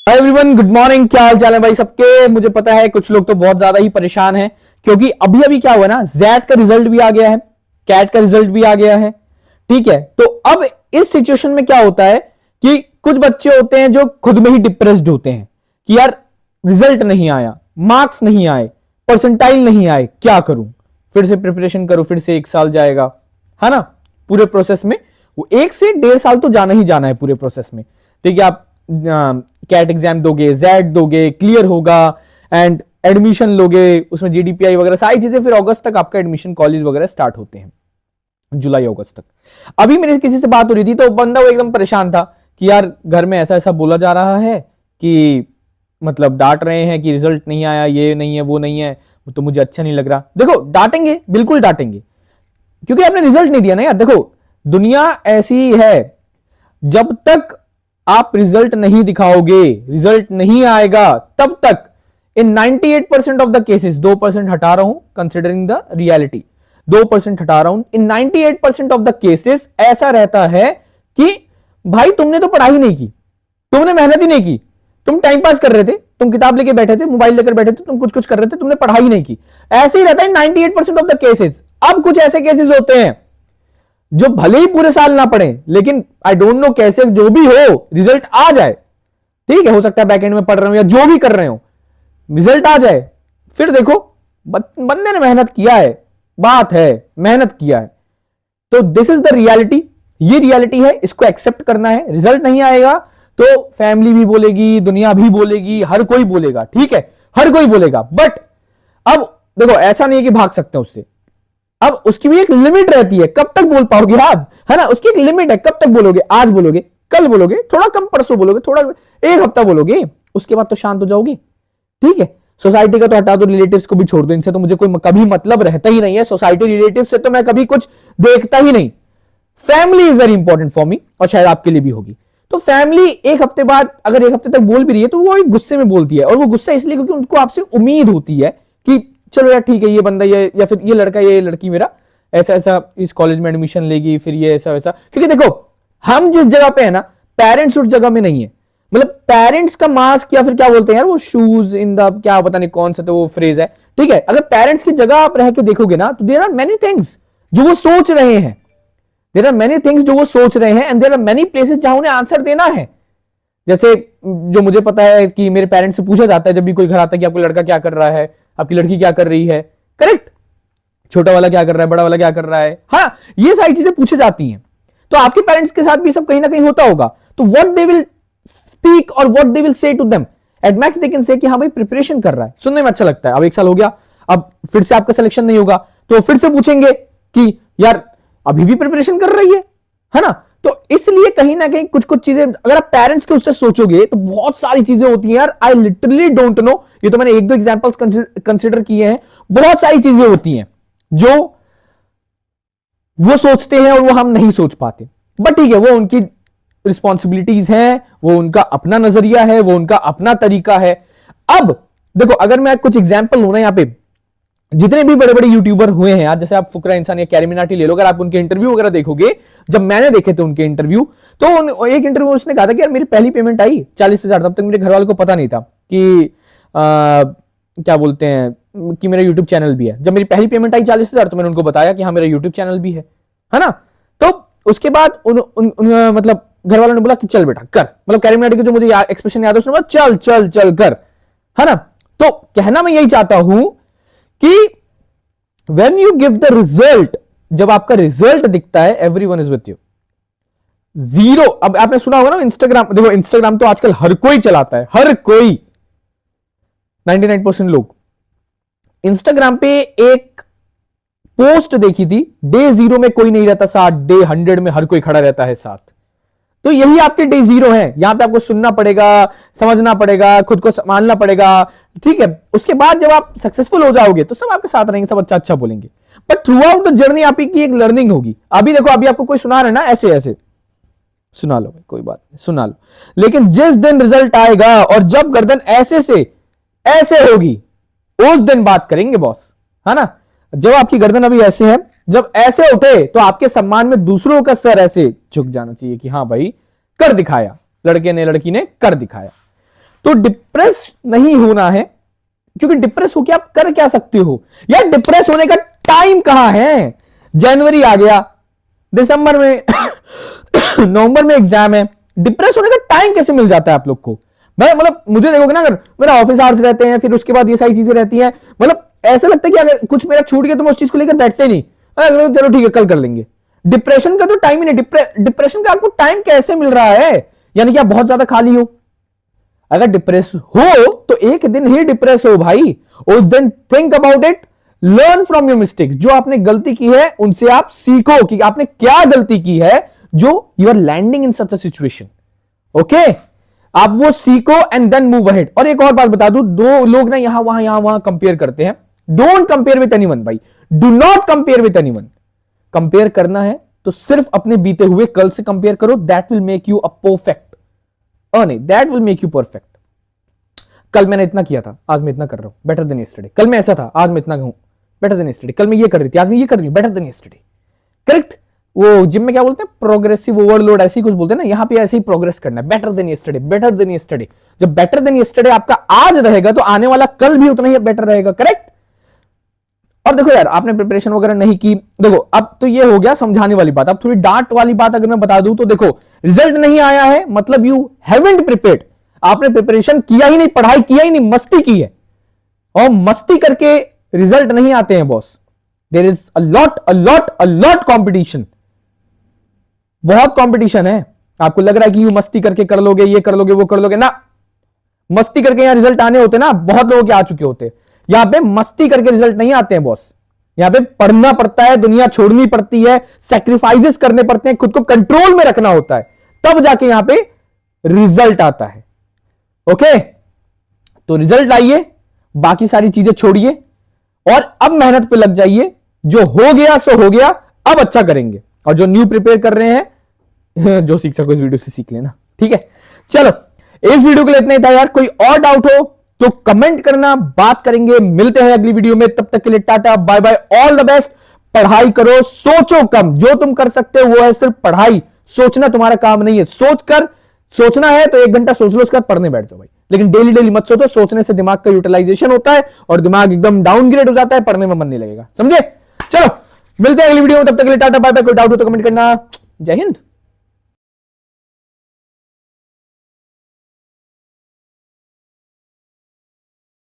Hi everyone, good morning. क्या हाल चाल है भाई सबके। मुझे पता है कुछ लोग तो बहुत ज्यादा ही परेशान हैं क्योंकि अभी अभी क्या हुआ ना, जैट का रिजल्ट भी आ गया है, कैट का रिजल्ट भी आ गया है। ठीक है, तो अब इस सिचुएशन में क्या होता है कि कुछ बच्चे होते हैं जो खुद में ही डिप्रेस्ड होते हैं कि यार रिजल्ट नहीं आया, मार्क्स नहीं आए, परसेंटाइल नहीं आए, क्या करूं, फिर से प्रिपरेशन करूं, फिर से 1 साल जाएगा, है ना। पूरे प्रोसेस में वो 1 से 1.5 साल तो जाना ही जाना है पूरे प्रोसेस में। ठीक है, आप कैट एग्जाम दोगे, जेड दोगे, क्लियर होगा, एंड एडमिशन लोगे, उसमें जीडीपीआई वगैरह सारी चीजें, फिर अगस्त तक आपका एडमिशन कॉलेज वगैरह स्टार्ट होते हैं, जुलाई अगस्त तक। अभी मेरे किसी से बात हो रही थी तो बंदा वो एकदम परेशान था कि यार घर में ऐसा ऐसा बोला जा रहा है कि मतलब डांट रहे हैं कि रिजल्ट नहीं आया, ये नहीं है, वो नहीं है, तो मुझे अच्छा नहीं लग रहा। देखो डांटेंगे, बिल्कुल डांटेंगे, क्योंकि आपने रिजल्ट नहीं दिया ना यार। देखो दुनिया ऐसी है, जब तक आप रिजल्ट नहीं दिखाओगे, रिजल्ट नहीं आएगा, तब तक इन 98% ऑफ द केसेस, 2% हटा रहा हूं कंसिडरिंग द रियलिटी, 2% हटा रहा हूं, इन 98% ऑफ द केसेस ऐसा रहता है कि भाई तुमने तो पढ़ाई नहीं की, तुमने मेहनत ही नहीं की, तुम टाइम पास कर रहे थे, तुम किताब लेके बैठे थे, मोबाइल लेकर बैठे थे, तुम कुछ कुछ कर रहे थे, तुमने पढ़ाई नहीं की। ऐसे ही रहता है 98% ऑफ द केसेस। अब कुछ ऐसे केसेस होते हैं जो भले ही पूरे साल ना पढ़े, लेकिन आई डोंट नो कैसे जो भी हो रिजल्ट आ जाए। ठीक है, हो सकता है बैकएंड में पढ़ रहे हो या जो भी कर रहे हो, रिजल्ट आ जाए, फिर देखो बंदे ने मेहनत किया है, बात है मेहनत किया है। तो दिस इज द रियलिटी, ये रियलिटी है, इसको एक्सेप्ट करना है। रिजल्ट नहीं आएगा तो फैमिली भी बोलेगी, दुनिया भी बोलेगी, हर कोई बोलेगा, ठीक है, हर कोई बोलेगा। बट अब देखो ऐसा नहीं है कि भाग सकते हैं उससे, अब उसकी भी एक लिमिट रहती है, कब तक बोल पाओगे आप, है ना। उसकी एक लिमिट है, कब तक बोलोगे, आज बोलोगे, कल बोलोगे, थोड़ा कम परसों बोलोगे, थोड़ा 1 हफ्ता बोलोगे, उसके बाद तो शांत हो जाओगे। ठीक है, सोसाइटी का तो हटा दो, रिलेटिव्स को भी छोड़ दो, इनसे तो मुझे कोई कभी मतलब रहता ही नहीं है। सोसाइटी रिलेटिव से तो मैं कभी कुछ देखता ही नहीं। Family is very important for me, और शायद आपके लिए भी होगी। तो फैमिली 1 हफ्ते बाद अगर 1 हफ्ते तक बोल भी रही है तो वो एक गुस्से में बोलती है, और वो गुस्सा इसलिए क्योंकि उनको आपसे उम्मीद होती है कि चलो यार ठीक है, ये बंदा ये या फिर ये लड़का ये लड़की मेरा ऐसा ऐसा इस कॉलेज में एडमिशन लेगी, फिर ये ऐसा वैसा। क्योंकि देखो हम जिस जगह पे है ना, पेरेंट्स उस जगह में नहीं है। मतलब पेरेंट्स का मास्क या फिर क्या बोलते हैं यार, वो शूज इन द क्या पता नहीं कौन सा तो वो फ्रेज है। ठीक है, अगर पेरेंट्स की जगह आप रह के देखोगे ना, तो देयर आर मेनी थिंग्स जो वो सोच रहे हैं, देयर आर मेनी थिंग्स जो वो सोच रहे हैं, and there are many places जहां उन्हें आंसर देना है। जैसे जो मुझे पता है कि मेरे पेरेंट्स से पूछा जाता है जब भी कोई घर आता है कि आपका लड़का क्या कर रहा है, आपकी लड़की क्या कर रही है, करेक्ट, छोटा वाला क्या कर रहा है, बड़ा वाला क्या कर रहा है, हाँ, ये सारी चीजें पूछी जाती हैं। तो आपके पेरेंट्स के साथ भी सब कहीं ना कहीं होता होगा। तो व्हाट दे विल स्पीक और what they will say to them, at max they can say कि हाँ भाई प्रिपरेशन कर रहा है, सुनने में अच्छा लगता है। अब 1 साल हो गया, अब फिर से आपका सिलेक्शन नहीं होगा तो फिर से पूछेंगे कि यार अभी भी प्रिपरेशन कर रही है ना। तो इसलिए कहीं ना कहीं कुछ कुछ चीजें अगर आप पेरेंट्स के उससे सोचोगे तो बहुत सारी चीजें होती हैं यार। आई लिटरली डोंट नो, ये तो मैंने 1-2 एग्जांपल्स कंसीडर किए हैं, बहुत सारी चीजें होती हैं जो वो सोचते हैं और वो हम नहीं सोच पाते। बट ठीक है, वो उनकी रिस्पॉन्सिबिलिटीज हैं, वो उनका अपना नजरिया है, वो उनका अपना तरीका है। अब देखो अगर मैं कुछ एग्जाम्पल लू ना, यहाँ पे जितने भी बड़े बड़े यूट्यूबर हुए हैं आज, जैसे आप फुकरा इंसान या कैरी मिनाटी ले लो, अगर आप उनके इंटरव्यू वगैरह देखोगे, जब मैंने देखे थे उनके इंटरव्यू, तो एक इंटरव्यू उसने कहा था कि यार मेरी पहली पेमेंट आई 40,000, तब तक मेरे घर वालों को पता नहीं था कि क्या बोलते हैं कि मेरा यूट्यूब चैनल भी है। जब मेरी पहली पेमेंट आई 40,000 तो मैंने उनको बताया कि हाँ मेरा यूट्यूब चैनल भी है ना। तो उसके बाद मतलब घर वालों ने बोला कि चल बेटा कर, मतलब कैरी मिनाटी को जो मुझे एक्सप्रेशन याद है, उसने बोला चल चल चल कर, है ना। तो कहना मैं यही चाहता हूं कि when you give the result, जब आपका रिजल्ट दिखता है, everyone is with you, zero. अब आपने सुना होगा ना इंस्टाग्राम, देखो इंस्टाग्राम तो आजकल हर कोई चलाता है, हर कोई, 99% लोग। इंस्टाग्राम पे एक पोस्ट देखी थी, डे 0 में कोई नहीं रहता साथ, डे 100 में हर कोई खड़ा रहता है साथ। तो यही आपके डे 0 है। यहां पे आपको सुनना पड़ेगा, समझना पड़ेगा, खुद को संभालना पड़ेगा, ठीक है। उसके बाद जब आप सक्सेसफुल हो जाओगे तो सब आपके साथ रहेंगे, सब अच्छा अच्छा बोलेंगे। But through out the journey आपकी एक लर्निंग होगी। अभी देखो, अभी आपको कोई सुना रहा है ना, ऐसे ऐसे सुना लो, कोई बात नहीं, सुना लो, लेकिन जिस दिन रिजल्ट आएगा और जब गर्दन ऐसे से ऐसे होगी, उस दिन बात करेंगे बॉस, है ना। जब आपकी गर्दन अभी ऐसे है, जब ऐसे उठे तो आपके सम्मान में दूसरों का सर ऐसे झुक जाना चाहिए कि हाँ भाई कर दिखाया, लड़के ने लड़की ने कर दिखाया। तो डिप्रेस नहीं होना है, क्योंकि डिप्रेस होके आप कर क्या सकते हो यार? डिप्रेस होने का टाइम कहां है? जनवरी आ गया, दिसंबर में नवंबर में एग्जाम है, डिप्रेस होने का टाइम कैसे मिल जाता है आप लोग को? मतलब मुझे देखोगे ना, अगर मेरा ऑफिस आवर्स रहते हैं, फिर उसके बाद ये सारी चीजें रहती हैं, मतलब ऐसा लगता है कि अगर कुछ मेरा छूट गया तो मैं उस चीज को लेकर बैठते नहीं, चलो ठीक है कल कर लेंगे। डिप्रेशन का तो टाइम ही नहीं, डिप्रेशन का आपको टाइम कैसे मिल रहा है? यानी कि आप बहुत ज्यादा खाली हो। अगर डिप्रेस हो तो एक दिन ही डिप्रेस हो भाई, उस दिन think about it, learn from your mistakes. जो आपने गलती की है उनसे आप सीखो कि आपने क्या गलती की है जो you are landing in such a situation. Okay, आप वो सीखो एंड देन मूव अहेड। और एक और बात बता दूं, दो लोग ना यहां वहां कंपेयर करते हैं। डोंट कंपेयर विद एनीवन भाई, do not compare with anyone. Compare करना है तो सिर्फ अपने बीते हुए कल से कंपेयर करो, that will make you a perfect, नहीं that will make you perfect. कल मैंने इतना किया था, आज मैं इतना कर रहा हूं, बेटर देन यस्टरडे। कल मैं ऐसा था, आज मैं इतना हूं, बेटर देन यस्टरडे। कल मैं ये कर रही थी, आज मैं ये कर रही हूं, बेटर देन यस्टरडे। करेक्ट? वो जिम में क्या बोलते हैं, प्रोग्रेसिव ओवरलोड, ऐसे ही कुछ बोलते हैं ना, यहां पे ऐसे ही प्रोग्रेस करना है, better than yesterday, better than yesterday. जब बेटर देन यस्टरडे आपका आज रहेगा तो आने वाला कल भी उतना ही बेटर रहेगा। करेक्ट? और देखो यार, आपने प्रिपरेशन वगैरह नहीं की, देखो अब तो ये हो गया समझाने वाली बात। अब थोड़ी डांट वाली बात अगर मैं बता दूं तो देखो, रिजल्ट नहीं आया है मतलब यू हैवंट प्रिपेयर्ड, आपने प्रिपरेशन किया ही नहीं, पढ़ाई किया ही नहीं, मस्ती की है। और मस्ती करके रिजल्ट नहीं आते हैं boss. There is a lot competition, बहुत कॉम्पिटिशन है। आपको लग रहा है कि यू मस्ती करके कर लोगे, ये कर लोगे, वो कर लोगे ना। मस्ती करके यहां रिजल्ट आने होते ना, बहुत लोगों के आ चुके होते। यहां पे मस्ती करके रिजल्ट नहीं आते हैं बॉस। यहां पे पढ़ना पड़ता है, दुनिया छोड़नी पड़ती है, सैक्रिफाइसेस करने पड़ते हैं, खुद को कंट्रोल में रखना होता है, तब जाके यहां पे रिजल्ट आता है। ओके, तो रिजल्ट लाइए, बाकी सारी चीजें छोड़िए और अब मेहनत पे लग जाइए। जो हो गया सो हो गया, अब अच्छा करेंगे। और जो न्यू प्रिपेयर कर रहे हैं जो सीख सको इस वीडियो से सीख लेना, ठीक है? चलो, इस वीडियो के लिए इतना ही था यार। कोई और डाउट हो तो कमेंट करना, बात करेंगे। मिलते हैं अगली वीडियो में, तब तक के लिए tata bye bye, all the best. पढ़ाई करो, सोचो कम। जो तुम कर सकते हो वो है सिर्फ पढ़ाई, सोचना तुम्हारा काम नहीं है। सोचना है तो 1 घंटा सोच लो, उसके बाद पढ़ने बैठ जाओ भाई, लेकिन डेली डेली मत सोचो। सोचने से दिमाग का यूटिलाइजेशन होता है और दिमाग एकदम डाउनग्रेड हो जाता है, पढ़ने में मन नहीं लगेगा। समझे? चलो मिलते हैं अगली वीडियो में, तब तक के लिए टाटा बाय बाय। कोई डाउट हो तो कमेंट करना। जय हिंद।